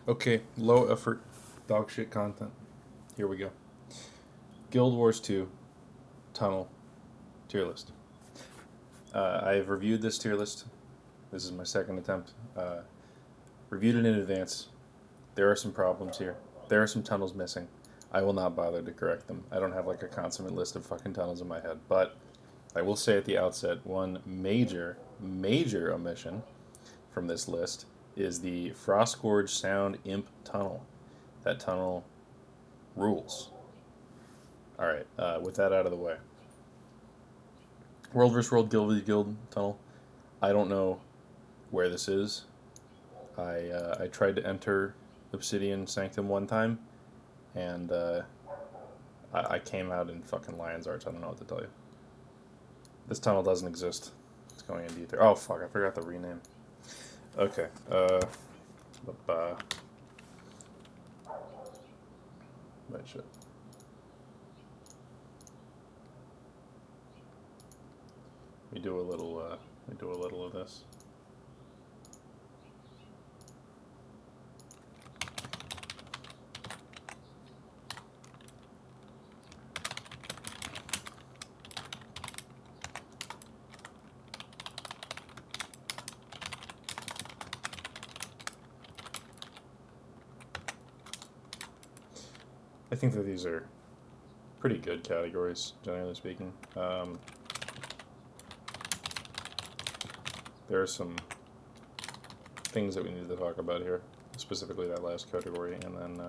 Okay, low effort, dog shit content. Here we go. Guild Wars 2 Tunnel tier list. I've reviewed this tier list. This is my second attempt. Reviewed it in advance. There are some problems here. There are some tunnels missing. I will not bother to correct them. I don't have like a consummate list of fucking tunnels in my head. But I will say at the outset, one major omission from this list is the Frostgorge Sound Imp Tunnel. That tunnel rules. All right, with that out of the way, World vs. World, Guild vs. Guild tunnel. I don't know where this is. I tried to enter Obsidian Sanctum one time, and I came out in fucking Lion's Arch. I don't know what to tell you. This tunnel doesn't exist. It's going into ether. Oh fuck! I forgot the rename. Okay. Wait, shit. We do a little. We do a little of this. I think that these are pretty good categories, generally speaking. There are some things that we need to talk about here, specifically that last category, and then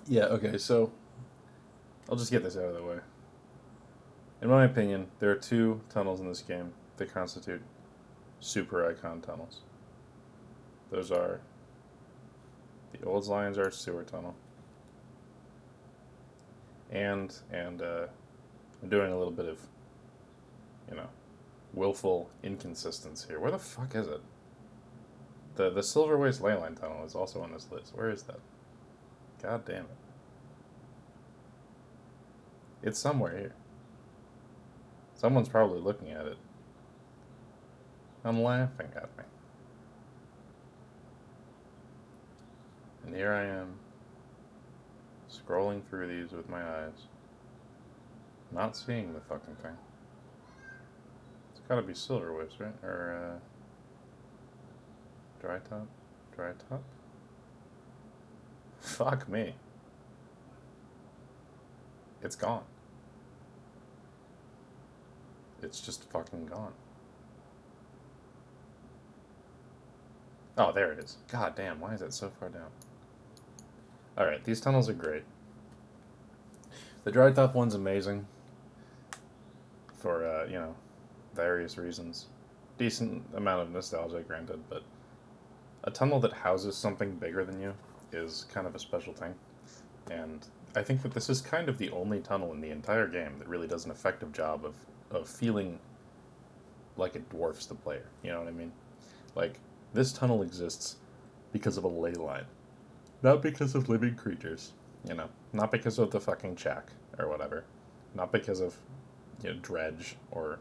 yeah, okay, so I'll just get this out of the way. In my opinion, there are two tunnels in this game that constitute super icon tunnels. Those are the Old Lion's Arch Sewer Tunnel, and I'm doing a little bit of, you know, willful inconsistency here. Where the fuck is it? The Silver Waste Leyline Tunnel is also on this list. Where is that? God damn it. It's somewhere here. Someone's probably looking at it. I'm laughing at me. And here I am, scrolling through these with my eyes, not seeing the fucking thing. It's gotta be Silver Waste, right? Or, Dry Top? Dry Top? Fuck me. It's gone. It's just fucking gone. Oh, there it is. God damn, why is it so far down? Alright, these tunnels are great. The dry top one's amazing for, various reasons. Decent amount of nostalgia, granted, but a tunnel that houses something bigger than you is kind of a special thing. And I think that this is kind of the only tunnel in the entire game that really does an effective job of feeling like it dwarfs the player. You know what I mean? Like, this tunnel exists because of a ley line. Not because of living creatures, not because of the fucking check or whatever, not because of dredge or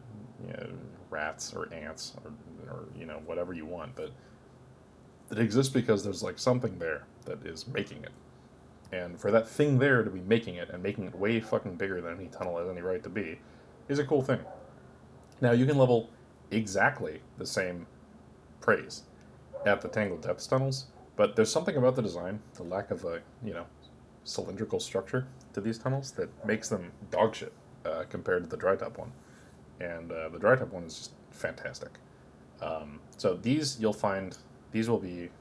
rats or ants or whatever you want, but it exists because there's like something there that is making it, and for that thing there to be making it and making it way fucking bigger than any tunnel has any right to be, is a cool thing. Now you can level exactly the same praise at the Tangled Depths tunnels, but there's something about the design, the lack of a cylindrical structure to these tunnels that makes them dog shit compared to the dry top one, and the dry top one is just fantastic. So these you'll find these will be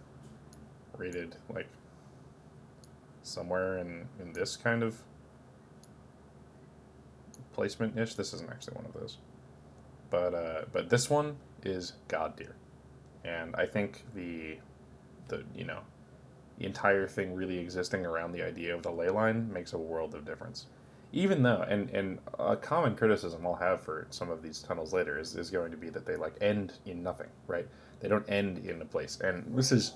rated like somewhere in this kind of placement ish. This isn't actually one of those, but this one is god tier, and I think the entire thing really existing around the idea of the ley line makes a world of difference. Even though, and a common criticism I'll have for some of these tunnels later is going to be that they like end in nothing, right? They don't end in a place, and this is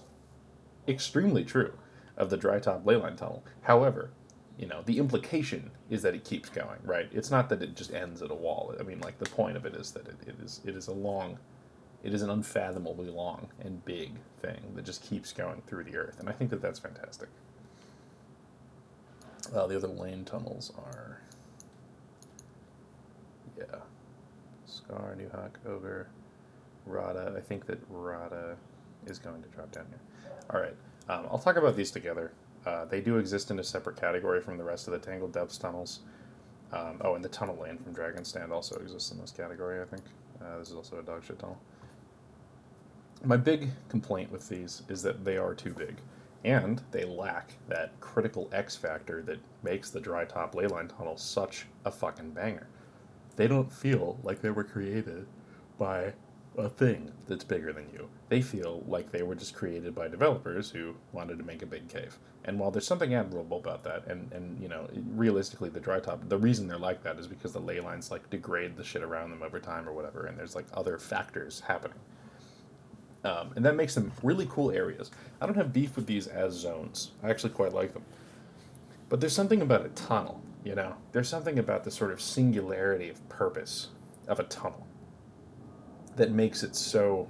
extremely true of the dry top leyline tunnel. However, you know, the implication is that it keeps going, right? It's not that it just ends at a wall. I mean, like, the point of it is that it is a long, it is an unfathomably long and big thing that just keeps going through the earth, and I think that that's fantastic. The other lane tunnels are, yeah, Scar, New Hawk, Ogre, Rada. I think that Rada is going to drop down here. All right, I'll talk about these together. They do exist in a separate category from the rest of the Tangled Depths tunnels. Oh, and the tunnel lane from Dragon Stand also exists in this category, I think. This is also a dogshit tunnel. My big complaint with these is that they are too big, and they lack that critical X factor that makes the dry top leyline tunnel such a fucking banger. They don't feel like they were created by a thing that's bigger than you. They feel like they were just created by developers who wanted to make a big cave. And while there's something admirable about that, and you know, realistically, the dry top, the reason they're like that is because the ley lines like degrade the shit around them over time or whatever, and there's like other factors happening. And that makes them really cool areas. I don't have beef with these as zones. I actually quite like them. But there's something about a tunnel, you know? There's something about the sort of singularity of purpose of a tunnel that makes it so,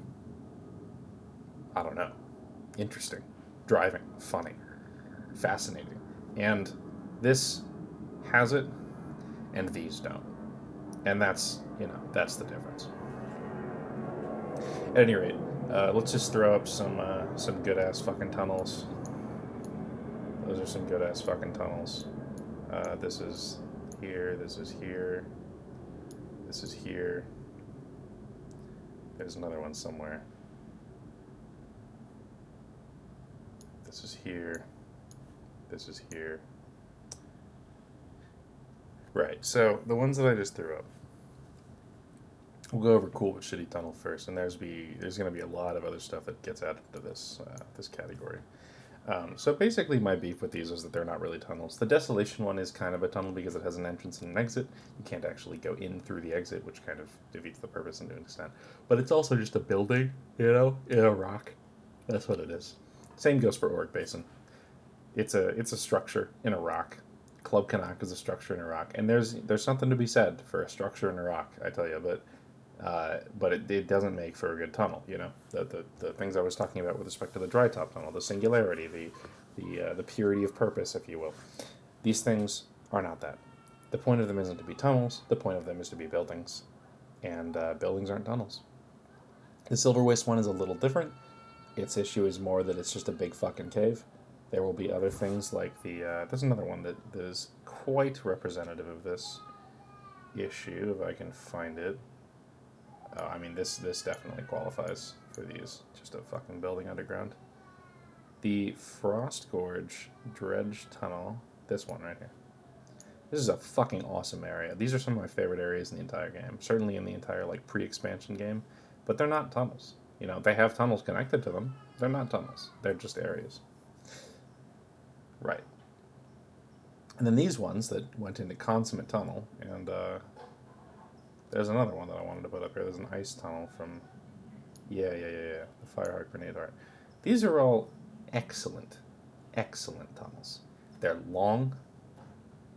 I don't know, interesting, driving, funny, fascinating. And this has it, and these don't. And that's, you know, that's the difference. At any rate, let's just throw up some good ass fucking tunnels. Those are some good ass fucking tunnels. This is here. This is here. This is here. There's another one somewhere. This is here. This is here. Right. So the ones that I just threw up. We'll go over cool but shitty tunnel first, and there's going to be a lot of other stuff that gets added to this this category. So basically, my beef with these is that they're not really tunnels. The Desolation one is kind of a tunnel because it has an entrance and an exit. You can't actually go in through the exit, which kind of defeats the purpose to an extent. But it's also just a building, you know, in a rock. That's what it is. Same goes for Auric Basin. It's a structure in a rock. Club Canuck is a structure in a rock, and there's something to be said for a structure in a rock, I tell you. But it doesn't make for a good tunnel. You know, the things I was talking about with respect to the dry top tunnel, the singularity, the purity of purpose, if you will. These things are not that. The point of them isn't to be tunnels. The point of them is to be buildings, and buildings aren't tunnels. The Silver Waste one is a little different. Its issue is more that it's just a big fucking cave. There will be other things like there's another one that is quite representative of this issue, if I can find it. Oh, I mean, this definitely qualifies for these. Just a fucking building underground. The Frost Gorge Dredge Tunnel. This one right here. This is a fucking awesome area. These are some of my favorite areas in the entire game. Certainly in the entire, like, pre-expansion game. But they're not tunnels. You know, they have tunnels connected to them. They're not tunnels. They're just areas. Right. And then these ones that went into Consummate Tunnel, and there's another one that I wanted to put up here. There's an ice tunnel from, yeah, the Fireheart Grenade Heart. These are all excellent, excellent tunnels. They're long.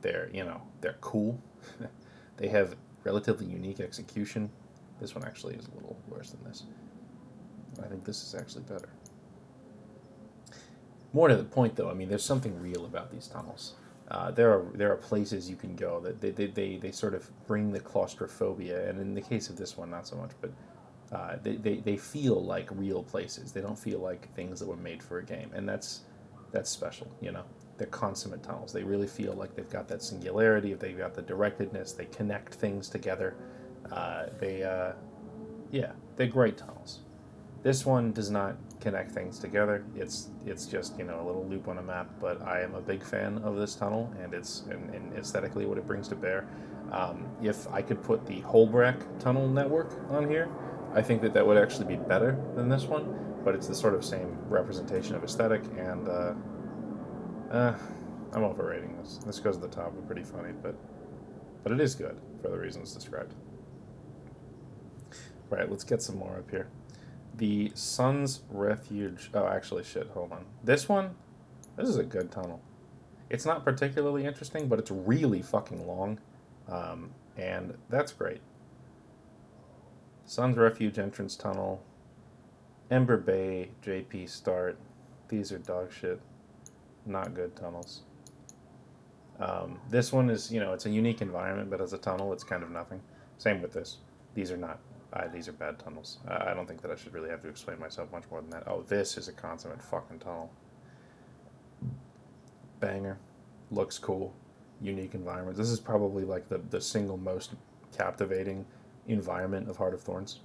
They're, you know, they're cool. They have relatively unique execution. This one actually is a little worse than this. I think this is actually better. More to the point, though, I mean, there's something real about these tunnels. There are places you can go that they sort of bring the claustrophobia, and in the case of this one, not so much, but they feel like real places. They don't feel like things that were made for a game, and that's special, you know. They're consummate tunnels. They really feel like they've got that singularity, they've got the directedness, they connect things together. Yeah, they're great tunnels. This one does not connect things together. It's just, you know, a little loop on a map, but I am a big fan of this tunnel, and it's and aesthetically what it brings to bear. If I could put the Holbrack tunnel network on here, I think that would actually be better than this one, but it's the sort of same representation of aesthetic, and I'm overrating this. This goes to the top, it's pretty funny, but it is good for the reasons described. Right, let's get some more up here. The Sun's Refuge. Oh, actually, shit. Hold on. This one, this is a good tunnel. It's not particularly interesting, but it's really fucking long, and that's great. Sun's Refuge entrance tunnel, Ember Bay, JP Start. These are dog shit. Not good tunnels. This one is, it's a unique environment, but as a tunnel, it's kind of nothing. Same with this. These are not. These are bad tunnels. I don't think that I should really have to explain myself much more than that. Oh, this is a consummate fucking tunnel. Banger. Looks cool. Unique environment. This is probably like the single most captivating environment of Heart of Thorns.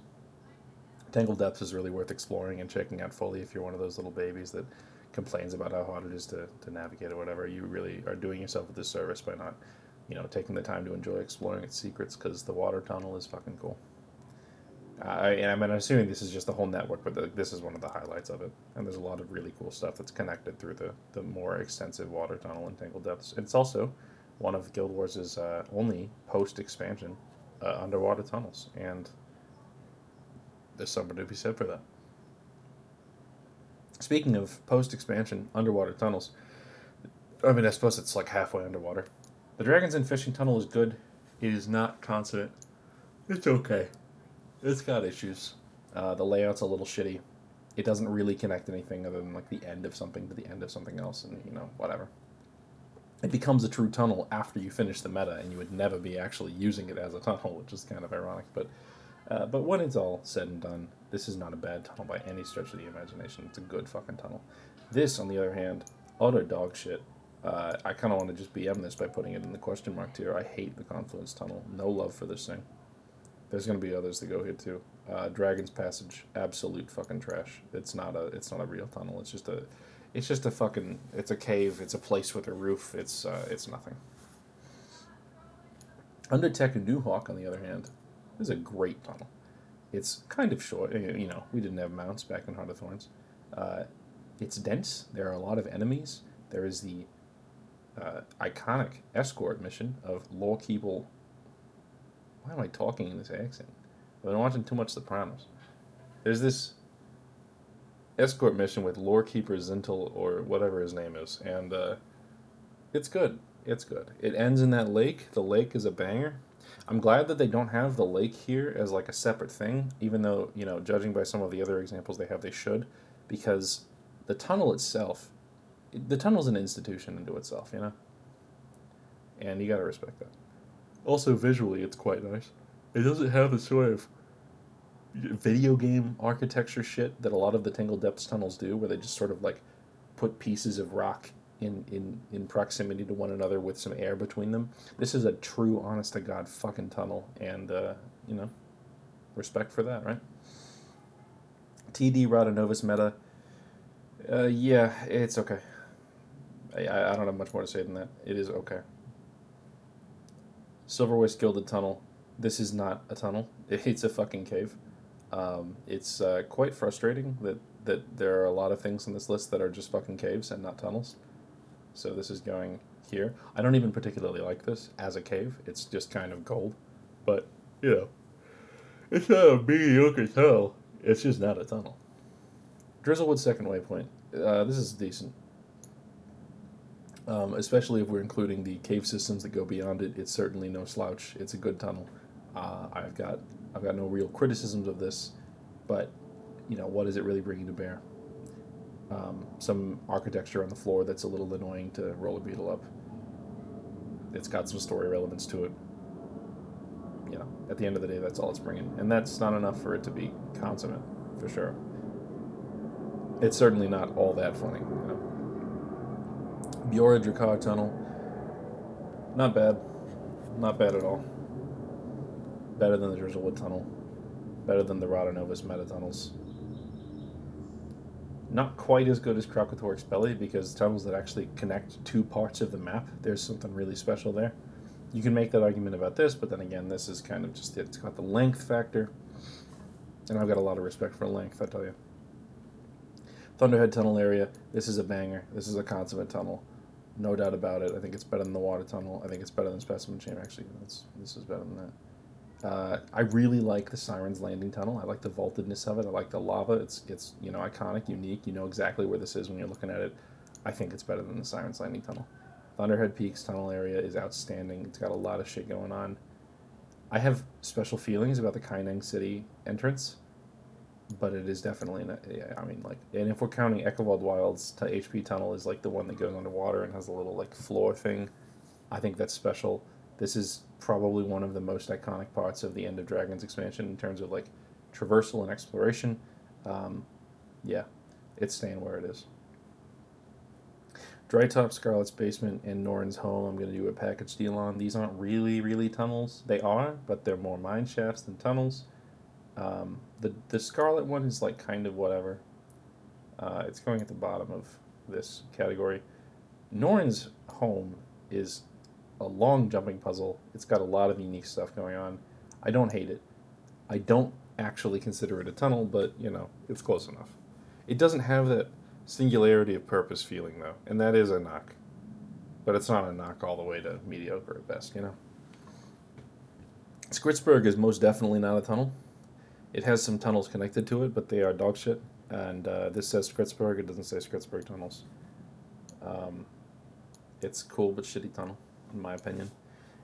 Tangled Depths is really worth exploring and checking out fully if you're one of those little babies that complains about how hard it is to navigate or whatever. You really are doing yourself a disservice by not, taking the time to enjoy exploring its secrets, because the water tunnel is fucking cool. I'm assuming this is just the whole network, but this is one of the highlights of it. And there's a lot of really cool stuff that's connected through the more extensive water tunnel in Tangled Depths. It's also one of Guild Wars' only post-expansion underwater tunnels, and there's something to be said for that. Speaking of post-expansion underwater tunnels, I suppose it's like halfway underwater. The Dragons Inn Fishing Tunnel is good. It is not consonant. It's okay. It's got issues. The layout's a little shitty. It doesn't really connect anything other than like the end of something to the end of something else, and whatever. It becomes a true tunnel after you finish the meta, and you would never be actually using it as a tunnel, which is kind of ironic. But when it's all said and done, this is not a bad tunnel by any stretch of the imagination. It's a good fucking tunnel. This, on the other hand, utter dog shit. I kind of want to just BM this by putting it in the question mark tier. I hate the Confluence Tunnel. No love for this thing. There's going to be others that go here too. Dragon's Passage, absolute fucking trash. It's not a real tunnel. It's just a fucking. It's a cave. It's a place with a roof. It's nothing. Undertech and Newhawk, on the other hand, is a great tunnel. It's kind of short. We didn't have mounts back in Heart of Thorns. It's dense. There are a lot of enemies. There is the iconic escort mission of Lawkeeper. Why am I talking in this accent? I've been watching too much Sopranos. There's this escort mission with Lorekeeper Zintel, or whatever his name is, and it's good. It's good. It ends in that lake. The lake is a banger. I'm glad that they don't have the lake here as like a separate thing, even though, judging by some of the other examples they have, they should, because the tunnel itself, the tunnel's an institution unto itself, and you gotta respect that. Also, visually, it's quite nice. It doesn't have the sort of video game architecture shit that a lot of the Tangled Depths tunnels do, where they just sort of like put pieces of rock in proximity to one another with some air between them. This is a true, honest to God fucking tunnel, and respect for that, right? TD Rada Novus meta. Yeah, it's okay. I don't have much more to say than that. It is okay. Silverwaist Gilded Tunnel. This is not a tunnel. It's a fucking cave. It's quite frustrating that there are a lot of things on this list that are just fucking caves and not tunnels. So this is going here. I don't even particularly like this as a cave. It's just kind of gold. But, it's not a mediocre tunnel. It's just not a tunnel. Drizzlewood Second Waypoint. This is decent. Especially if we're including the cave systems that go beyond it. It's certainly no slouch. It's a good tunnel. I've got no real criticisms of this, but what is it really bringing to bear? Some architecture on the floor that's a little annoying to roller beetle up. It's got some story relevance to it. At the end of the day, that's all it's bringing, and that's not enough for it to be consummate, for sure. It's certainly not all that funny. Biora Drakkar Tunnel. Not bad. Not bad at all. Better than the Drizzlewood Tunnel. Better than the Rada Novus meta tunnels. Not quite as good as Kralkatorix Belly, because tunnels that actually connect two parts of the map, there's something really special there. You can make that argument about this, but then again, this is kind of just it. It's got the length factor, and I've got a lot of respect for length, I tell you. Thunderhead Tunnel area. This is a banger. This is a consummate tunnel. No doubt about it. I think it's better than the water tunnel. I think it's better than Specimen Chamber. Actually, this is better than that. I really like the Siren's Landing Tunnel. I like the vaultedness of it. I like the lava. It's iconic, unique. You know exactly where this is when you're looking at it. I think it's better than the Siren's Landing Tunnel. Thunderhead Peaks tunnel area is outstanding. It's got a lot of shit going on. I have special feelings about the Kaineng City entrance, but it is definitely not. Yeah, I mean, like, and if we're counting Echowald Wilds, to HP Tunnel is like the one that goes underwater and has a little like floor thing. I think that's special. This is probably one of the most iconic parts of the End of Dragons expansion in terms of like traversal and exploration. Um, yeah, it's staying where it is. Drytop, Scarlet's Basement, and Norn's Home, I'm going to do a package deal on. These aren't really tunnels. They are, but they're more mine shafts than tunnels. The Scarlet one is like kind of whatever. It's going at the bottom of this category. Norn's Home is a long jumping puzzle. It's got a lot of unique stuff going on. I don't hate it. I don't actually consider it a tunnel, but you know, it's close enough. It doesn't have that singularity of purpose feeling though, and that is a knock. But it's not a knock all the way to mediocre at best, you know. Skritzberg is most definitely not a tunnel. It has some tunnels connected to it, but they are dog shit. And this says Skritzberg. It doesn't say Skritzberg tunnels. Um, it's cool but shitty tunnel, in my opinion.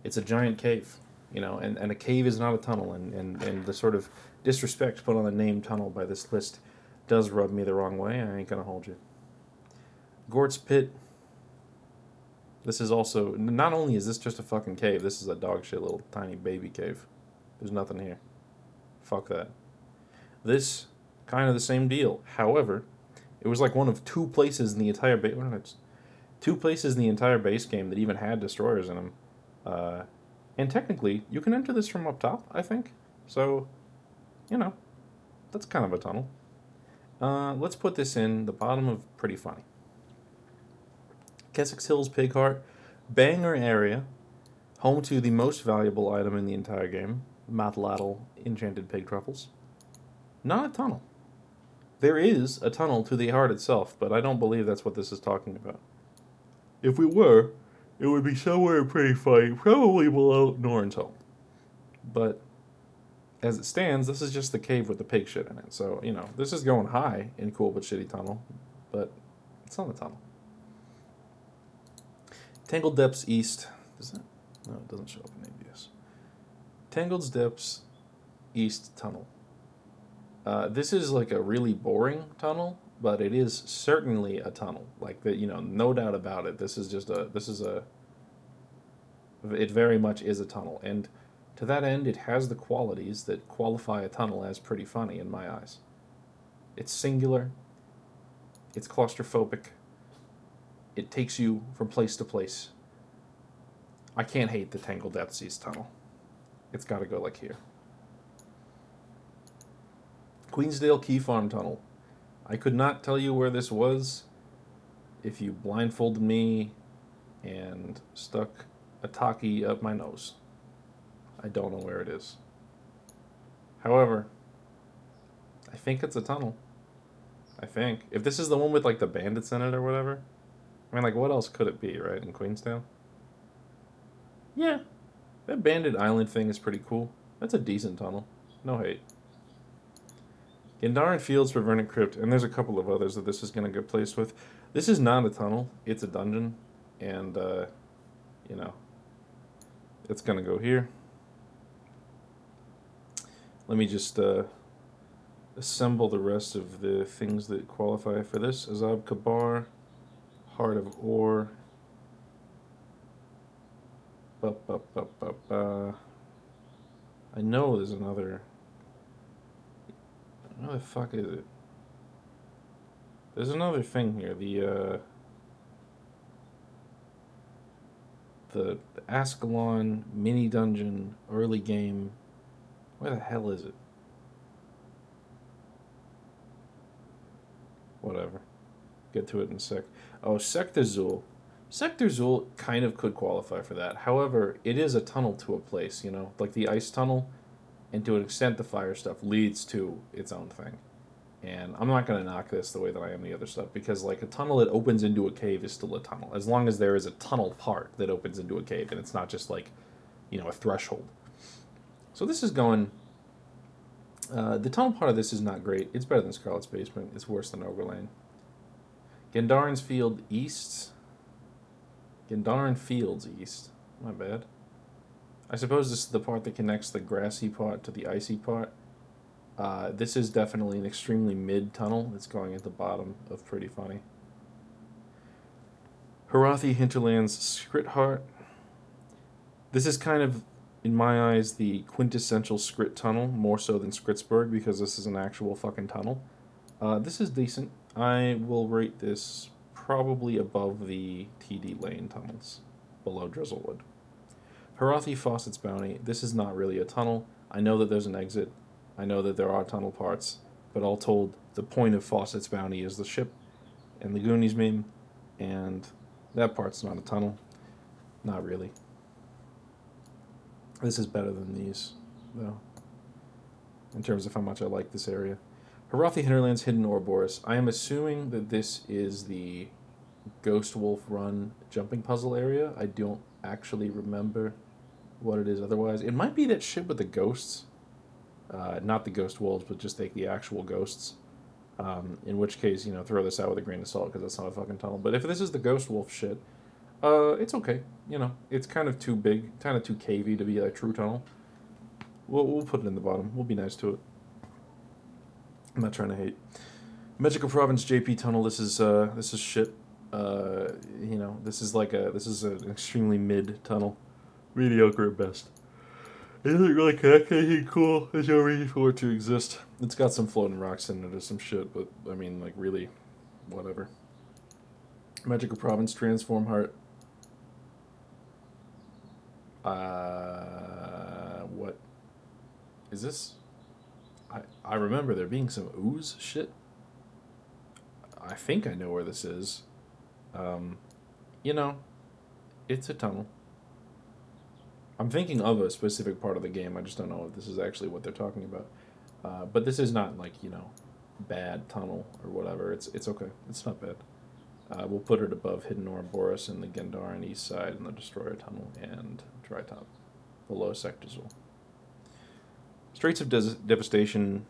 It's a giant cave, you know, and a cave is not a tunnel. And the sort of disrespect put on the name tunnel by this list does rub me the wrong way. I ain't gonna hold you. Gort's Pit. This is also, not only is this just a fucking cave, this is a dog shit little tiny baby cave. There's nothing here. Fuck that. This, kind of the same deal. However, it was like one of two places in the entire base. Two places in the entire base game that even had destroyers in them. And technically, you can enter this from up top, I think. So, you know, that's kind of a tunnel. Let's put this in the bottom of Pretty Funny. Kessex Hills Pig Heart, banger area, home to the most valuable item in the entire game, Matlatl Enchanted Pig Truffles. Not a tunnel. There is a tunnel to the heart itself, but I don't believe that's what this is talking about. If we were, it would be somewhere Pretty Funny, probably below Norn's home. But as it stands, this is just the cave with the pig shit in it. So, you know, this is going high in Cool But Shitty Tunnel, but it's not a tunnel. Tangled Depths East. Does that? No, it doesn't show up in ABS. Tangled Depths East Tunnel. This is like a really boring tunnel, but it is certainly a tunnel. Like, you know, no doubt about it. It very much is a tunnel. And to that end, it has the qualities that qualify a tunnel as Pretty Funny in my eyes. It's singular. It's claustrophobic. It takes you from place to place. I can't hate the Tangled Depths East Tunnel. It's got to go like here. Queensdale Key Farm Tunnel. I could not tell you where this was if you blindfolded me and stuck a Taki up my nose. I don't know where it is. However, I think it's a tunnel. I think. If this is the one with like the bandits in it or whatever. I mean, like, what else could it be, right, in Queensdale? Yeah. That bandit island thing is pretty cool. That's a decent tunnel. No hate. Gendaran Fields for Vernon Crypt, and there's a couple of others that this is going to get placed with. This is not a tunnel. It's a dungeon. And, you know, it's going to go here. Let me just assemble the rest of the things that qualify for this. Azab Kabar, Heart of Ore. I know there's another. Where the fuck is it? There's another thing here. The Ascalon mini dungeon early game. Where the hell is it? Whatever. Get to it in a sec. Oh, Sector Zul. Sector Zul kind of could qualify for that. However, it is a tunnel to a place, you know? Like the ice tunnel, and to an extent the fire stuff leads to its own thing. And I'm not going to knock this the way that I am the other stuff, because like a tunnel that opens into a cave is still a tunnel, as long as there is a tunnel part that opens into a cave, and it's not just like, you know, a threshold. So this is going... the tunnel part of this is not great. It's better than Scarlet's Basement. It's worse than Ogre Lane. Gendaran's Field East. Gendaran Fields east. My bad. I suppose this is the part that connects the grassy part to the icy part. This is definitely an extremely mid tunnel. It's going at the bottom of Pretty Funny. Harathi Hinterlands Skritheart. This is kind of, in my eyes, the quintessential Skrit tunnel, more so than Skritsburg, because this is an actual fucking tunnel. This is decent. I will rate this probably above the TD Lane tunnels, below Drizzlewood. Harathi Fawcett's Bounty. This is not really a tunnel. I know that there's an exit. I know that there are tunnel parts, but all told, the point of Fawcett's Bounty is the ship and the Goonies meme, and that part's not a tunnel. Not really. This is better than these, though, in terms of how much I like this area. Harathi Hinterlands Hidden Ouroboros. I am assuming that this is the Ghost Wolf Run jumping puzzle area. I don't actually remember what it is otherwise. It might be that shit with the ghosts. Not the ghost wolves, but just the actual ghosts. In which case, throw this out with a grain of salt because that's not a fucking tunnel. But if this is the ghost wolf shit, it's okay. It's kind of too big, kind of too cavey to be a true tunnel. We'll put it in the bottom. We'll be nice to it. I'm not trying to hate. Magical Province JP Tunnel. This is shit. This is an extremely mid tunnel, mediocre at best. It doesn't really connect anything cool. There's no reason for it to exist. It's got some floating rocks in it or some shit, but I mean, really, whatever. Magical Province Transform Heart. What is this? I remember there being some ooze shit. I think I know where this is. It's a tunnel. I'm thinking of a specific part of the game. I just don't know if this is actually what they're talking about. But this is not bad tunnel or whatever. It's okay. It's not bad. We'll put it above Hidden Ouroboros and the Gendaran East Side and the Destroyer Tunnel and Dry Top, below Sectorzul. Straits of Devastation,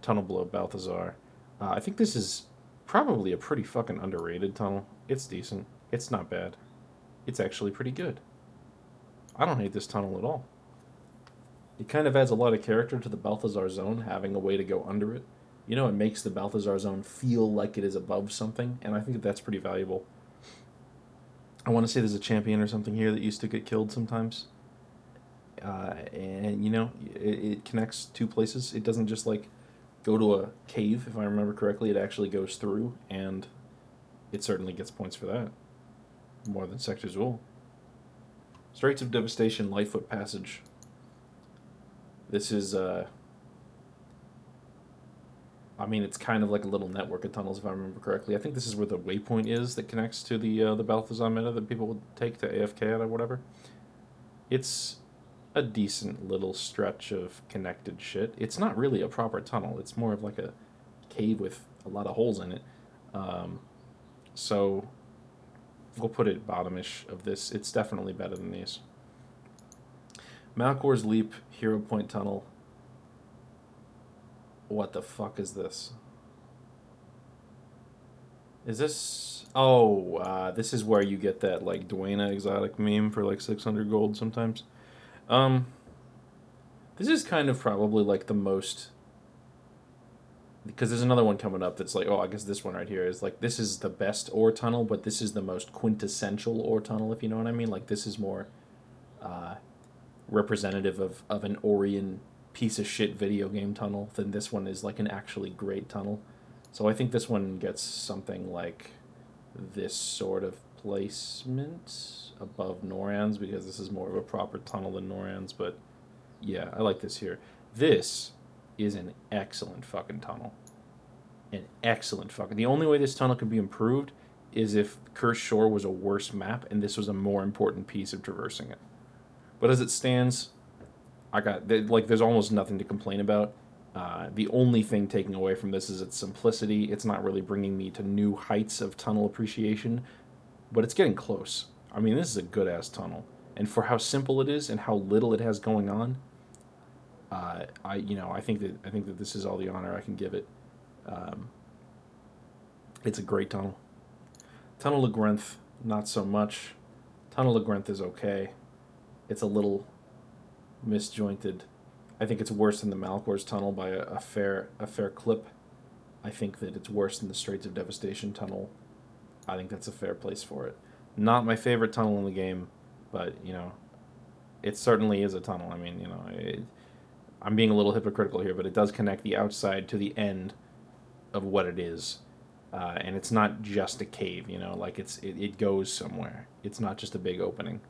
tunnel below Balthazar. I think this is probably a pretty fucking underrated tunnel. It's decent. It's not bad. It's actually pretty good. I don't hate this tunnel at all. It kind of adds a lot of character to the Balthazar zone, having a way to go under it. It makes the Balthazar zone feel like it is above something, and I think that's pretty valuable. I want to say there's a champion or something here that used to get killed sometimes. It connects two places. It doesn't just go to a cave, if I remember correctly. It actually goes through, and it certainly gets points for that. More than Sectorzul. Straits of Devastation, Lightfoot Passage. This is, it's kind of like a little network of tunnels, if I remember correctly. I think this is where the waypoint is that connects to the Balthazar meta that people would take to AFK at or whatever. It's a decent little stretch of connected shit. It's not really a proper tunnel. It's more of a cave with a lot of holes in it. So we'll put it bottomish of this. It's definitely better than these. Malcor's Leap, Hero Point Tunnel. What the fuck is this? Is this... Oh, this is where you get that, Dwayna exotic meme for, 600 gold sometimes. This is kind of probably, the most... Because there's another one coming up that's I guess this one right here is, this is the best ore tunnel, but this is the most quintessential ore tunnel, if you know what I mean. This is more representative of an Orion piece of shit video game tunnel than this one is, an actually great tunnel. So I think this one gets something like this sort of placement above Noran's, because this is more of a proper tunnel than Noran's, but yeah, I like this here. This is an excellent fucking tunnel. An excellent fucking... The only way this tunnel could be improved is if Cursed Shore was a worse map and this was a more important piece of traversing it. But as it stands, there's almost nothing to complain about. The only thing taking away from this is its simplicity. It's not really bringing me to new heights of tunnel appreciation, but it's getting close. This is a good-ass tunnel. And for how simple it is and how little it has going on, I think that this is all the honor I can give it. It's a great tunnel. Tunnel of Grenth, not so much. Tunnel of Grenth is okay. It's a little misjointed. I think it's worse than the Malcor's tunnel by a fair clip. I think that it's worse than the Straits of Devastation tunnel. I think that's a fair place for it. Not my favorite tunnel in the game, but it certainly is a tunnel. I mean, I'm being a little hypocritical here, but it does connect the outside to the end of what it is, and it's not just a cave. Like it goes somewhere. It's not just a big opening.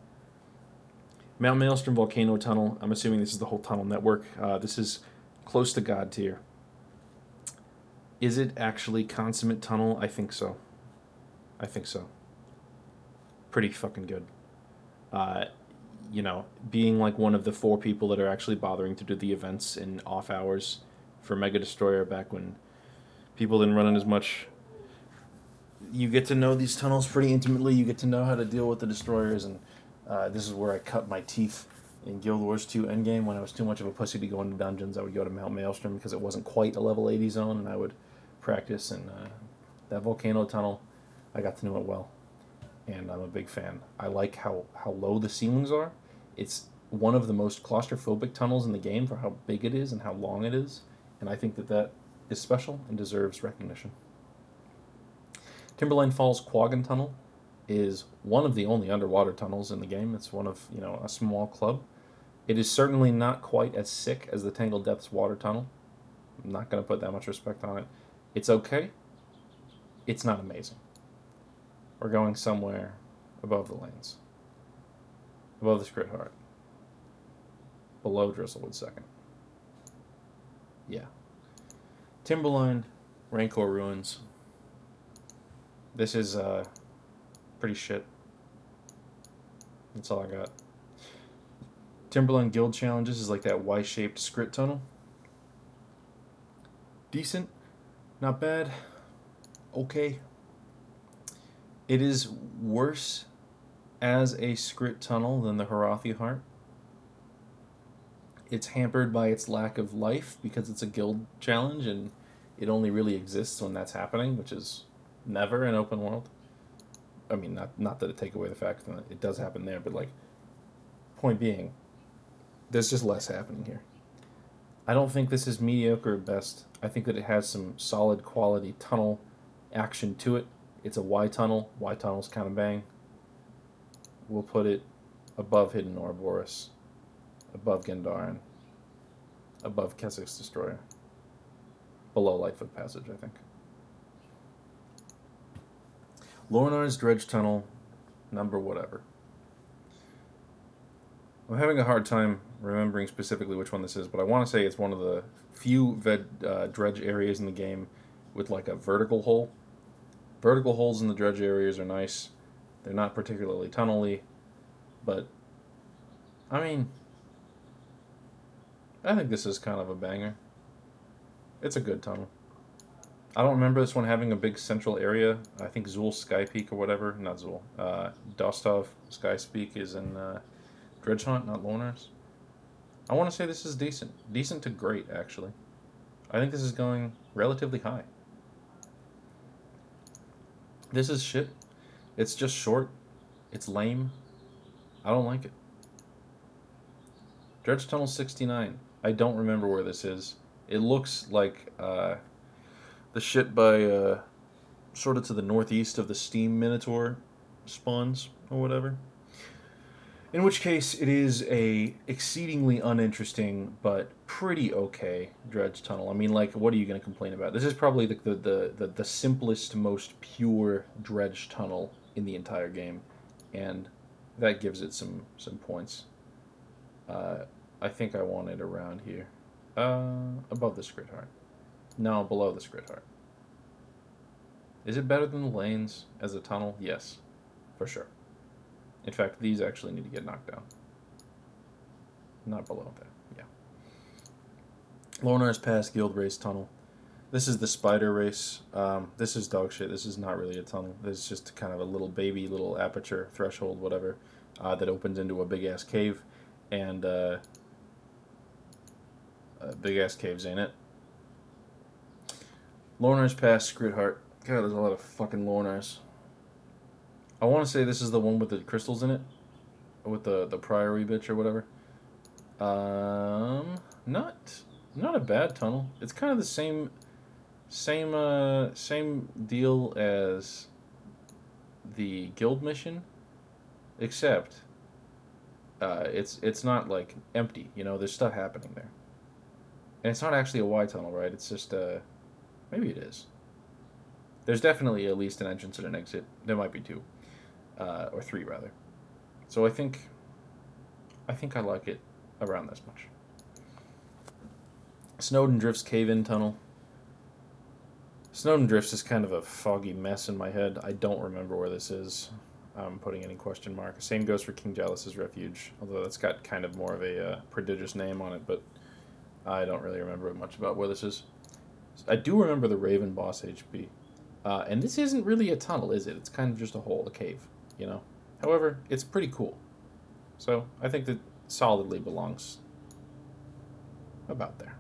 Mount Maelstrom Volcano Tunnel. I'm assuming this is the whole tunnel network. This is close to God tier. Is it actually consummate tunnel? I think so. I think so. Pretty fucking good. Uh, Being like one of the 4 people that are actually bothering to do the events in off hours for Mega Destroyer back when people didn't run it as much. You get to know these tunnels pretty intimately. You get to know how to deal with the destroyers, and this is where I cut my teeth in Guild Wars 2 Endgame. When I was too much of a pussy to go into dungeons, I would go to Mount Maelstrom because it wasn't quite a level 80 zone, and I would practice. And that volcano tunnel, I got to know it well, and I'm a big fan. I like how low the ceilings are. It's one of the most claustrophobic tunnels in the game for how big it is and how long it is, and I think that is special and deserves recognition. Timberline Falls Quaggan Tunnel is one of the only underwater tunnels in the game. It's one of, a small club. It is certainly not quite as sick as the Tangled Depths water tunnel. I'm not going to put that much respect on it. It's okay. It's not amazing. We're going somewhere above the lanes. Above the Scrit Heart. Below Drizzlewood second. Yeah. Timberline, Rancor Ruins. This is pretty shit. That's all I got. Timberline Guild Challenges is like that Y-shaped Scrit tunnel. Decent. Not bad. Okay. It is worse as a Scrit tunnel than the Harathi Heart. It's hampered by its lack of life because it's a guild challenge and it only really exists when that's happening, which is never in open world. I mean, not that it take away the fact that it does happen there, but like, point being, there's just less happening here. I don't think this is mediocre at best. I think that it has some solid quality tunnel action to it. It's a Y tunnel. Y tunnels kind of bang. We'll put it above Hidden Ouroboros, above Gendarin, above Keswick's Destroyer, below Lightfoot Passage, I think. Lornar's Dredge Tunnel, number whatever. I'm having a hard time remembering specifically which one this is, but I want to say it's one of the few dredge areas in the game with like a vertical hole. Vertical holes in the dredge areas are nice. They're not particularly tunnely, but I mean, I think this is kind of a banger. It's a good tunnel. I don't remember this one having a big central area. I think Zul Sky Peak or whatever, not Zul, Dostov Sky Peak is in Dredge Hunt, not Lornar's. I want to say this is decent. Decent to great, actually. I think this is going relatively high. This is shit. It's just short. It's lame. I don't like it. Dredge Tunnel 69. I don't remember where this is. It looks like the shit by sort of to the northeast of the Steam Minotaur spawns or whatever. In which case, it is a exceedingly uninteresting but pretty okay dredge tunnel. I mean, like, what are you going to complain about? This is probably the simplest, most pure dredge tunnel in the entire game, and that gives it some points. I think I want it around here, above the Scrit Heart. No, below the Scrit Heart. Is it better than the lanes as a tunnel? Yes, for sure. In fact, these actually need to get knocked down. Not below that, yeah. Lornar's Pass Guild Race Tunnel. This is the spider race. This is dog shit. This is not really a tunnel. This is just kind of a little baby, little aperture, threshold, whatever, that opens into a big-ass cave. And big-ass caves, ain't it? Lornar's Pass Scrit Heart. God, there's a lot of fucking Lornars. I want to say this is the one with the crystals in it, with the priory bitch or whatever. Um, not not a bad tunnel. It's kind of the same deal as the guild mission, except it's not like empty. You know, there's stuff happening there, and it's not actually a Y tunnel, right? It's just maybe it is. There's definitely at least an entrance and an exit. There might be two, or three rather. So I think I like it around this much. Snowden Drift's cave-in tunnel. Snowden Drifts is kind of a foggy mess in my head. I don't remember where this is. I'm putting any question mark. Same goes for King Jalus's Refuge, although that's got kind of more of a prodigious name on it, but I don't really remember much about where this is. I do remember the Raven Boss HP. And this isn't really a tunnel, is it? It's kind of just a hole, a cave, you know? However, it's pretty cool. So I think that solidly belongs about there.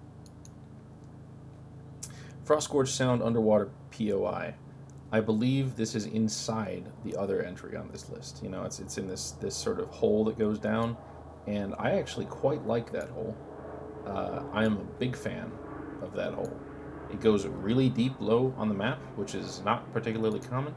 Frostgorge Sound Underwater POI. I believe this is inside the other entry on this list. You know, it's in this sort of hole that goes down, and I actually quite like that hole. I am a big fan of that hole. It goes really deep low on the map, which is not particularly common,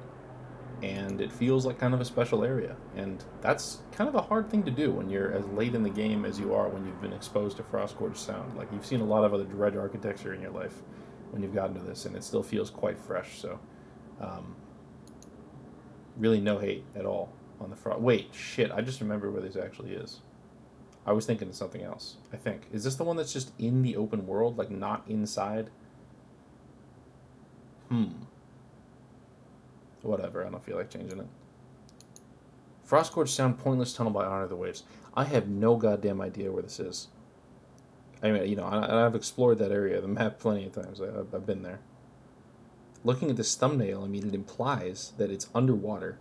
and it feels like kind of a special area. And that's kind of a hard thing to do when you're as late in the game as you are when you've been exposed to Frostgorge Sound. Like, you've seen a lot of other dredge architecture in your life when you've gotten to this, and it still feels quite fresh. So, um, really no hate at all on the Frost. Wait, shit, I just remember where this actually is. I was thinking of something else, I think. Is this the one that's just in the open world, like not inside? Whatever, I don't feel like changing it. Frostgorge Sound Pointless Tunnel by Honor the Waves. I have no goddamn idea where this is. I mean, you know, I've explored that area of the map plenty of times. I've been there. Looking at this thumbnail, I mean, it implies that it's underwater,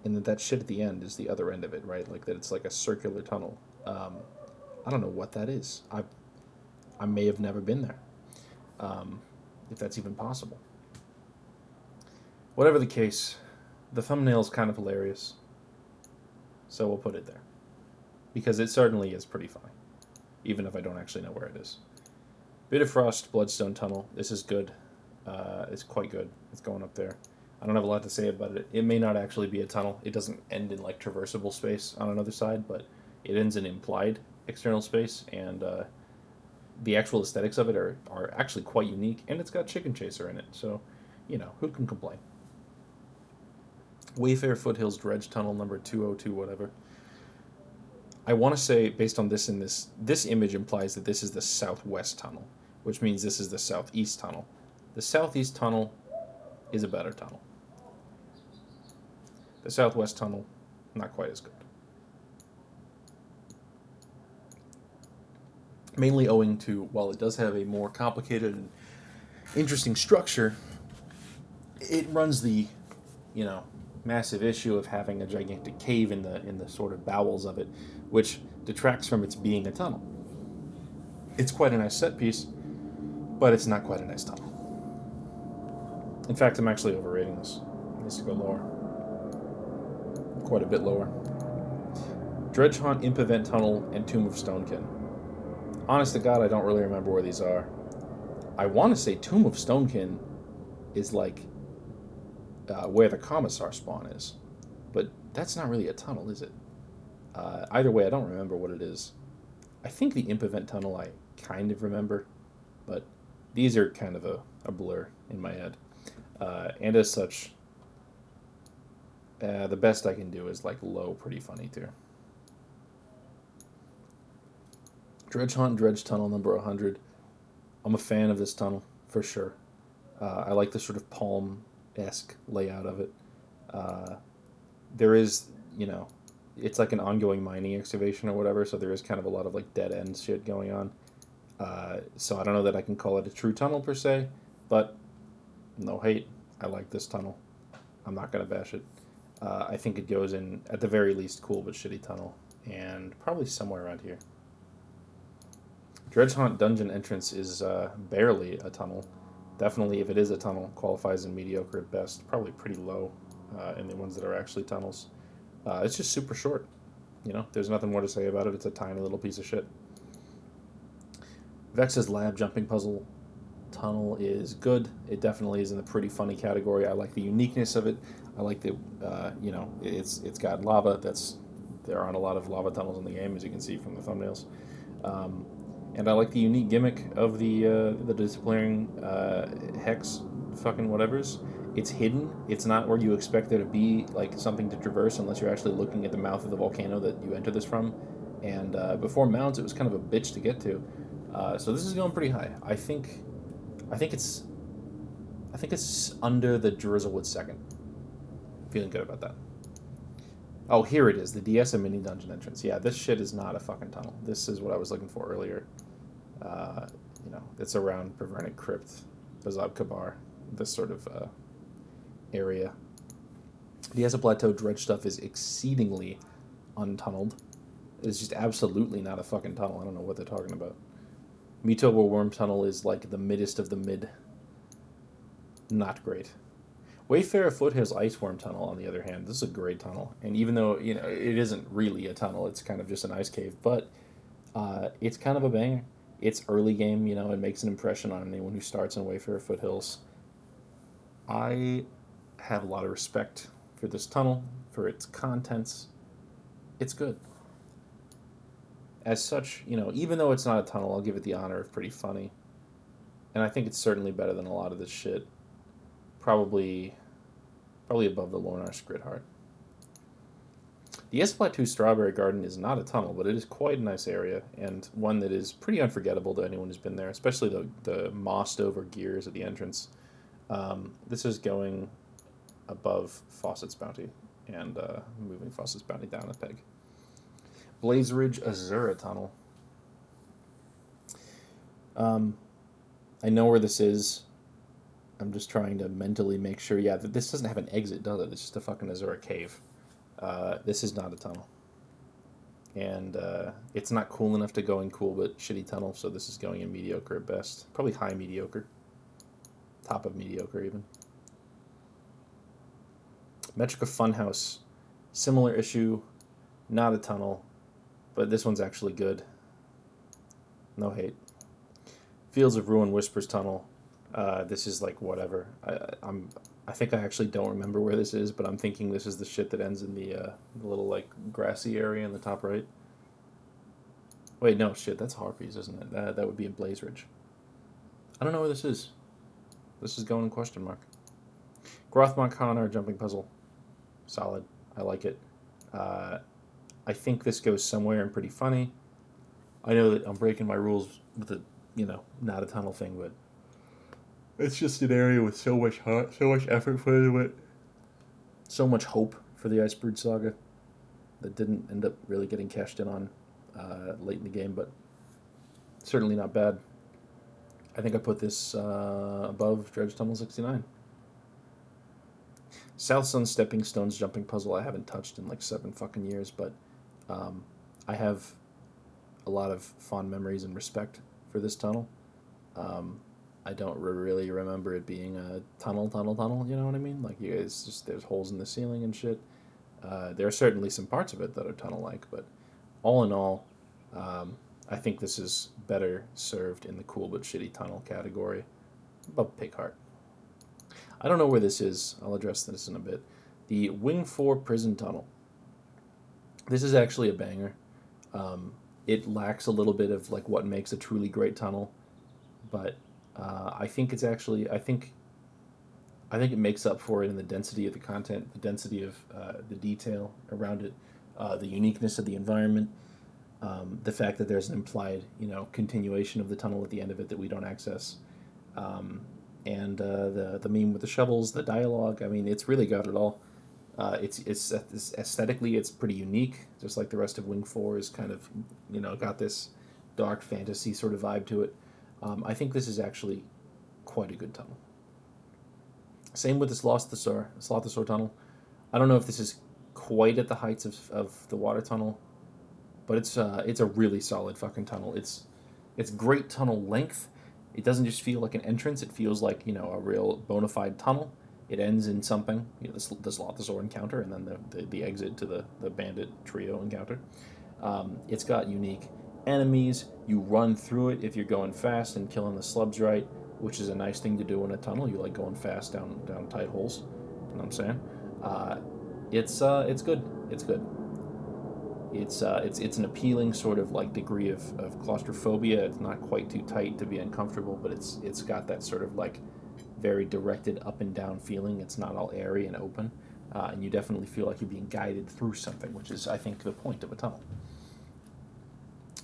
and that shit at the end is the other end of it, right? Like that it's like a circular tunnel. I don't know what that is. I may have never been there, if that's even possible. Whatever the case, the thumbnail's kind of hilarious, so we'll put it there. Because it certainly is pretty funny, even if I don't actually know where it is. Bitterfrost Bloodstone Tunnel. This is good. It's quite good. It's going up there. I don't have a lot to say about it. It may not actually be a tunnel. It doesn't end in like traversable space on another side, but it ends in implied external space, and the actual aesthetics of it are actually quite unique, and it's got Chicken Chaser in it, so, you know, who can complain? Wayfair Foothills Dredge Tunnel number 202 whatever. I want to say, based on this image implies that this is the southwest tunnel, which means this is the southeast tunnel. The southeast tunnel is a better tunnel. The southwest tunnel, not quite as good. Mainly owing to, while it does have a more complicated and interesting structure, it runs the, you know, massive issue of having a gigantic cave in the sort of bowels of it, which detracts from its being a tunnel. It's quite a nice set piece, but it's not quite a nice tunnel. In fact, I'm actually overrating this. It needs to go lower. Quite a bit lower. Dredge Haunt, Imp Event Tunnel, and Tomb of Stonekin. Honest to God, I don't really remember where these are. I want to say Tomb of Stonekin is like where the Commissar spawn is, but that's not really a tunnel, is it? Either way, I don't remember what it is. I think the Imp Event Tunnel I kind of remember, but these are kind of a blur in my head. And as such, the best I can do is like low, pretty funny too. Dredge Hunt Dredge Tunnel number 100. I'm a fan of this tunnel, for sure. I like the sort of palm-esque layout of it. There is, you know, it's like an ongoing mining excavation or whatever, so there is kind of a lot of like dead-end shit going on. So I don't know that I can call it a true tunnel per se, but no hate. I like this tunnel. I'm not going to bash it. I think it goes in, at the very least, cool but shitty tunnel, and probably somewhere around here. Dredge Haunt Dungeon entrance is barely a tunnel. Definitely, if it is a tunnel, qualifies in mediocre at best. Probably pretty low. and the ones that are actually tunnels. It's just super short. There's nothing more to say about it. It's a tiny little piece of shit. Vex's lab jumping puzzle tunnel is good. It definitely is in the pretty funny category. I like the uniqueness of it. I like the, it's got lava. There aren't a lot of lava tunnels in the game, as you can see from the thumbnails. Um, and I like the unique gimmick of the disappearing hex fucking whatevers. It's hidden. It's not where you expect there to be like something to traverse unless you're actually looking at the mouth of the volcano that you enter this from. And before mounts, it was kind of a bitch to get to. So this is going pretty high. I think it's I think it's under the Drizzlewood second. Feeling good about that. Oh, here it is, the DS and mini dungeon entrance. Yeah, this shit is not a fucking tunnel. This is what I was looking for earlier. Uh, it's around Pervernic Crypt, Bazab Kabar, this sort of area. DS Plateau dredge stuff is exceedingly untunneled. It's just absolutely not a fucking tunnel. I don't know what they're talking about. Mitoba Worm Tunnel is like the middest of the mid. Not great. Wayfarer Foothills Iceworm Tunnel, on the other hand, this is a great tunnel. And even though it isn't really a tunnel, it's kind of just an ice cave, but it's kind of a banger. It's early game, it makes an impression on anyone who starts in Wayfarer Foothills. I have a lot of respect for this tunnel, for its contents. It's good. As such, even though it's not a tunnel, I'll give it the honor of pretty funny. And I think it's certainly better than a lot of this shit. Probably above the Lornar Gridheart. The Esplat Strawberry Garden is not a tunnel, but it is quite a nice area, and one that is pretty unforgettable to anyone who's been there, especially the mossed over gears at the entrance. This is going above Fawcett's Bounty, and moving Fawcett's Bounty down a peg. Blaze Ridge Azura Tunnel. I know where this is. I'm just trying to mentally make sure. Yeah, this doesn't have an exit, does it? It's just a fucking Azura cave. This is not a tunnel. And it's not cool enough to go in cool but shitty tunnel, so this is going in mediocre at best. Probably high mediocre. Top of mediocre, even. Metrica Funhouse. Similar issue. Not a tunnel. But this one's actually good. No hate. Fields of Ruin Whispers Tunnel. This is like whatever. I think I actually don't remember where this is, but I'm thinking this is the shit that ends in the little like grassy area in the top right. Wait, no, shit, that's Harpies, isn't it? That would be in Blaze Ridge. I don't know where this is. This is going in question mark. Grothmont Connor jumping puzzle. Solid. I like it. I think this goes somewhere and pretty funny. I know that I'm breaking my rules with the, not a tunnel thing, but it's just an area with so much heart, so much effort put into it, so much hope for the Icebrood Saga that didn't end up really getting cashed in on late in the game, but certainly not bad. I think I put this above Dredge Tunnel 69. South Sun Stepping Stones jumping puzzle I haven't touched in like 7 fucking years, but I have a lot of fond memories and respect for this tunnel. I don't really remember it being a tunnel, you know what I mean? Like, it's just, there's holes in the ceiling and shit. There are certainly some parts of it that are tunnel-like, but all in all, I think this is better served in the cool but shitty tunnel category, above Pig Heart. I don't know where this is. I'll address this in a bit. The Wing 4 Prison Tunnel. This is actually a banger. It lacks a little bit of like what makes a truly great tunnel, but I think it's actually I think it makes up for it in the density of the content, the density of the detail around it, the uniqueness of the environment, the fact that there's an implied continuation of the tunnel at the end of it that we don't access, and the meme with the shovels, the dialogue. I mean, it's really got it all. It's aesthetically it's pretty unique, just like the rest of Wing 4 is kind of got this dark fantasy sort of vibe to it. I think this is actually quite a good tunnel. Same with the Slothosaur tunnel. I don't know if this is quite at the heights of the water tunnel, but it's a really solid fucking tunnel. It's great tunnel length. It doesn't just feel like an entrance. It feels like a real bona fide tunnel. It ends in something, the Slothozor encounter, and then the exit to the bandit trio encounter. It's got unique enemies. You run through it if you're going fast and killing the slubs right, which is a nice thing to do in a tunnel. You like going fast down tight holes. You know what I'm saying? Uh, it's good. It's good. It's an appealing sort of like degree of claustrophobia. It's not quite too tight to be uncomfortable, but it's got that sort of like very directed up and down feeling. It's not all airy and open, and you definitely feel like you're being guided through something, which is I think the point of a tunnel.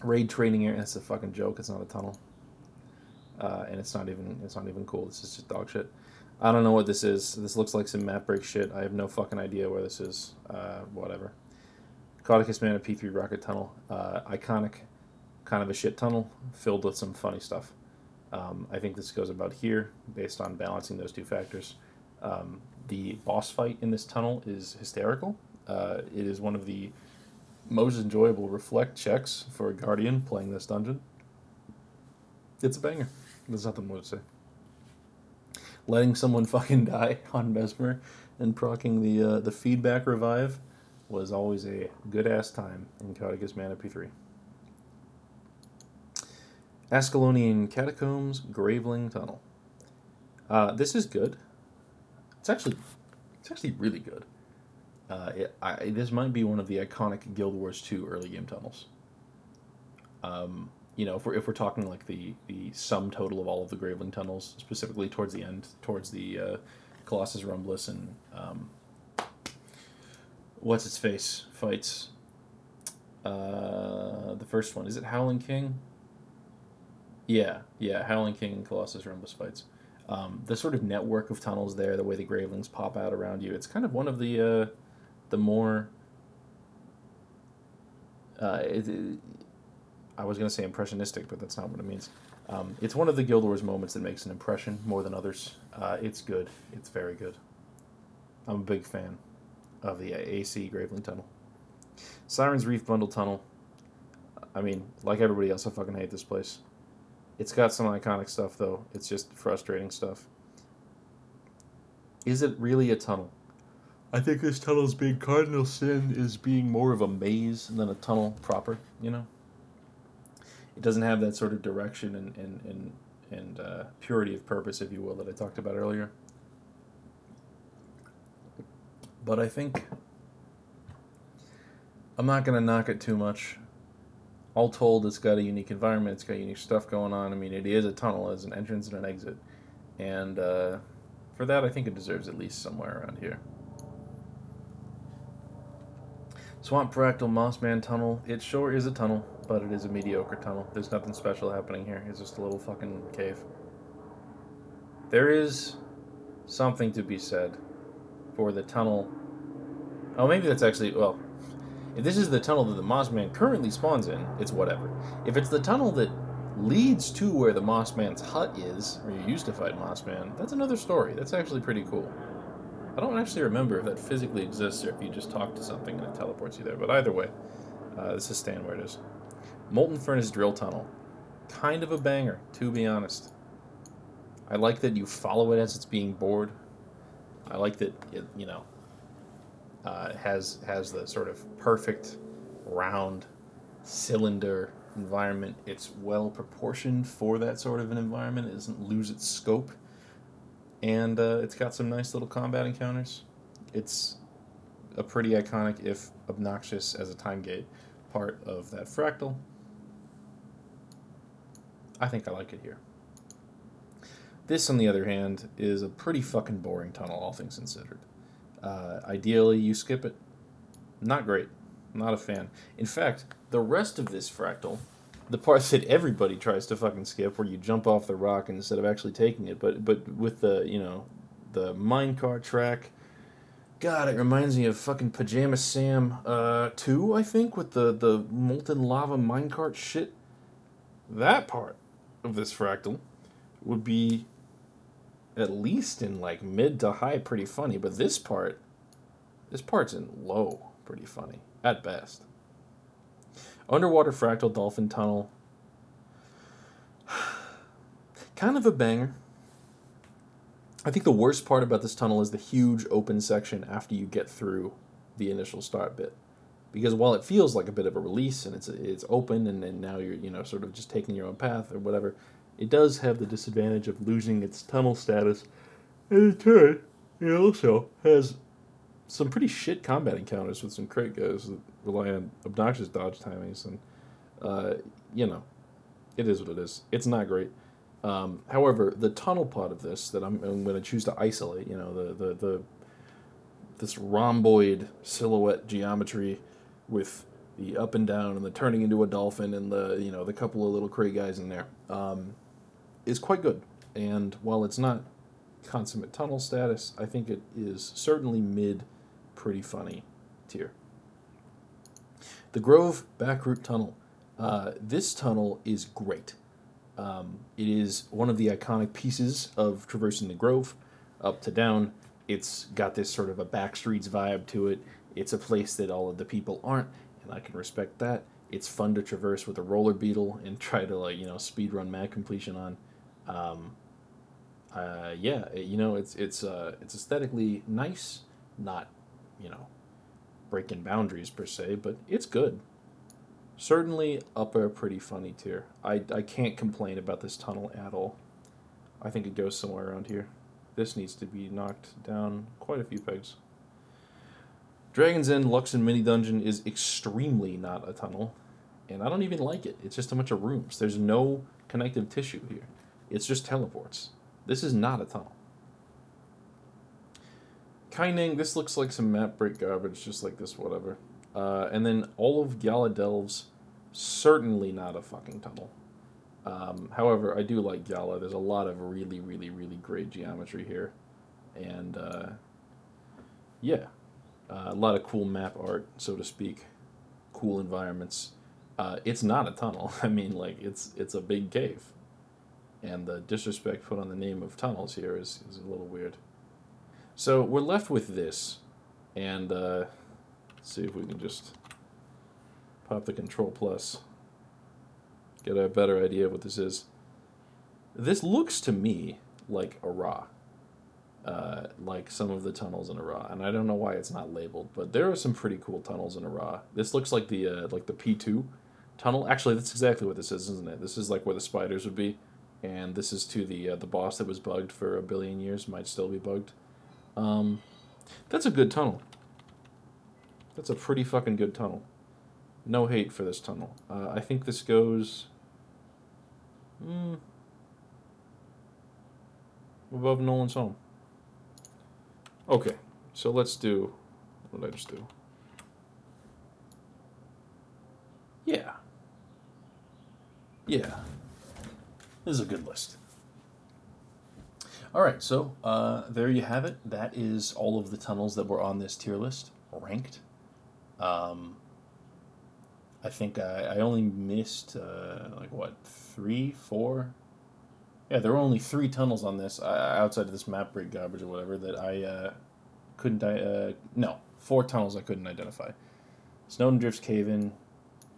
Raid training area. That's a fucking joke. It's not a tunnel, and it's not even cool. This is just dog shit. I don't know what this is. This looks like some map break shit. I have no fucking idea where this is. Whatever. Caudicus Mana P3 Rocket Tunnel. Iconic, kind of a shit tunnel filled with some funny stuff. I think this goes about here based on balancing those two factors. The boss fight in this tunnel is hysterical. It is one of the most enjoyable reflect checks for a Guardian playing this dungeon. It's a banger. There's nothing more to say. Letting someone fucking die on Mesmer and proccing the feedback revive was always a good ass time in Caudicus Mana P3. Ascalonian Catacombs Graveling Tunnel. This is good. It's actually really good. This might be one of the iconic Guild Wars 2 early game tunnels. If we're talking like the sum total of all of the Graveling tunnels, specifically towards the end, towards the Colossus Rumblus and what's its face fights. The first one, is it Howling King? Yeah, Howling King and Colossus Rumblus fights. The sort of network of tunnels there, the way the Gravelings pop out around you, it's kind of one of the more. I was going to say impressionistic, but that's not what it means. It's one of the Guild Wars moments that makes an impression more than others. It's good. It's very good. I'm a big fan of the AC Graveling Tunnel. Siren's Reef Bundle Tunnel. I mean, like everybody else, I fucking hate this place. It's got some iconic stuff, though. It's just frustrating stuff. Is it really a tunnel? I think this tunnel's big cardinal sin is being more of a maze than a tunnel proper, you know? It doesn't have that sort of direction and purity of purpose, if you will, that I talked about earlier. But I think I'm not going to knock it too much. All told, it's got a unique environment. It's got unique stuff going on. I mean, it is a tunnel. It's an entrance and an exit. And for that, I think it deserves at least somewhere around here. Swamp Fractal Mossman Tunnel. It sure is a tunnel, but it is a mediocre tunnel. There's nothing special happening here. It's just a little fucking cave. There is something to be said for the tunnel. Oh, maybe that's actually, well, if this is the tunnel that the Mossman currently spawns in, it's whatever. If it's the tunnel that leads to where the Mossman's hut is, where you used to fight Mossman, that's another story. That's actually pretty cool. I don't actually remember if that physically exists or if you just talk to something and it teleports you there. But either way, this is staying where it is. Molten Furnace Drill Tunnel. Kind of a banger, to be honest. I like that you follow it as it's being bored. I like that it, has the sort of perfect round cylinder environment. It's well proportioned for that sort of an environment. It doesn't lose its scope. And it's got some nice little combat encounters. It's a pretty iconic, if obnoxious as a time gate, part of that fractal. I think I like it here. This, on the other hand, is a pretty fucking boring tunnel, all things considered. Ideally, you skip it. Not great. Not a fan. In fact, the rest of this fractal, the part that everybody tries to fucking skip, where you jump off the rock instead of actually taking it, but with the minecart track. God, it reminds me of fucking Pajama Sam 2, I think, with the molten lava minecart shit. That part of this fractal would be at least in like mid to high pretty funny, but this part's in low pretty funny at best. Underwater Fractal Dolphin Tunnel. Kind of a banger. I think the worst part about this tunnel is the huge open section after you get through the initial start bit. Because while it feels like a bit of a release and it's open and then now you're sort of just taking your own path or whatever, it does have the disadvantage of losing its tunnel status. And in turn, it also has some pretty shit combat encounters with some crate guys that rely on obnoxious dodge timings and uh, you know it is what it is. It's not great. However, the tunnel part of this that I'm going to choose to isolate, the this rhomboid silhouette geometry with the up and down and the turning into a dolphin and the couple of little crate guys in there, is quite good. And while it's not consummate tunnel status, I think it is certainly mid, pretty funny tier. The Grove Backroute Tunnel. This tunnel is great. It is one of the iconic pieces of traversing the Grove, up to down. It's got this sort of a backstreets vibe to it. It's a place that all of the people aren't, and I can respect that. It's fun to traverse with a roller beetle and try to speed run mad completion on. Um, yeah, it's aesthetically nice, not you know breaking boundaries per se, but it's good. Certainly upper pretty funny tier. I can't complain about this tunnel at all. I think it goes somewhere around here. This needs to be knocked down quite a few pegs. Dragon's End Luxon Mini Dungeon is extremely not a tunnel, and I don't even like it. It's just a bunch of rooms. There's no connective tissue here. It's just teleports. This is not a tunnel. Kaining, this looks like some map break garbage, just like this, whatever. And then all of Gala Delves, certainly not a fucking tunnel. However, I do like Gala. There's a lot of really, really, really great geometry here. And, yeah, a lot of cool map art, so to speak. Cool environments. It's not a tunnel. I mean, like, it's a big cave. And the disrespect put on the name of tunnels here is a little weird. So we're left with this. And, let's see if we can just pop the Control Plus. Get a better idea of what this is. This looks to me like a Ra. Like some of the tunnels in Ra, and I don't know why it's not labeled, but there are some pretty cool tunnels in Ra. This looks like the P2 tunnel. Actually, that's exactly what this is, isn't it? This is like where the spiders would be, and this is to the boss that was bugged for a billion years, might still be bugged. That's a good tunnel. That's a pretty fucking good tunnel. No hate for this tunnel. I think this goes above Nolan's Home. Okay, so let's do. What did I just do? Yeah. Yeah. This is a good list. All right, so there you have it. That is all of the tunnels that were on this tier list ranked. I think I only missed like what 3, 4. Yeah, there were only 3 tunnels on this outside of this map break garbage or whatever that I couldn't. No, 4 tunnels I couldn't identify. Snowden Drifts Cave In,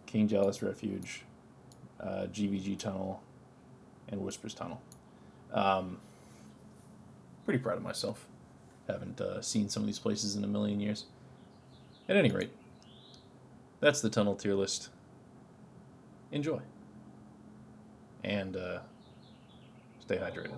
King Jealous Refuge, GVG Tunnel, and Whispers Tunnel. Pretty proud of myself. Haven't seen some of these places in a million years. At any rate, that's the tunnel tier list. Enjoy. And stay hydrated.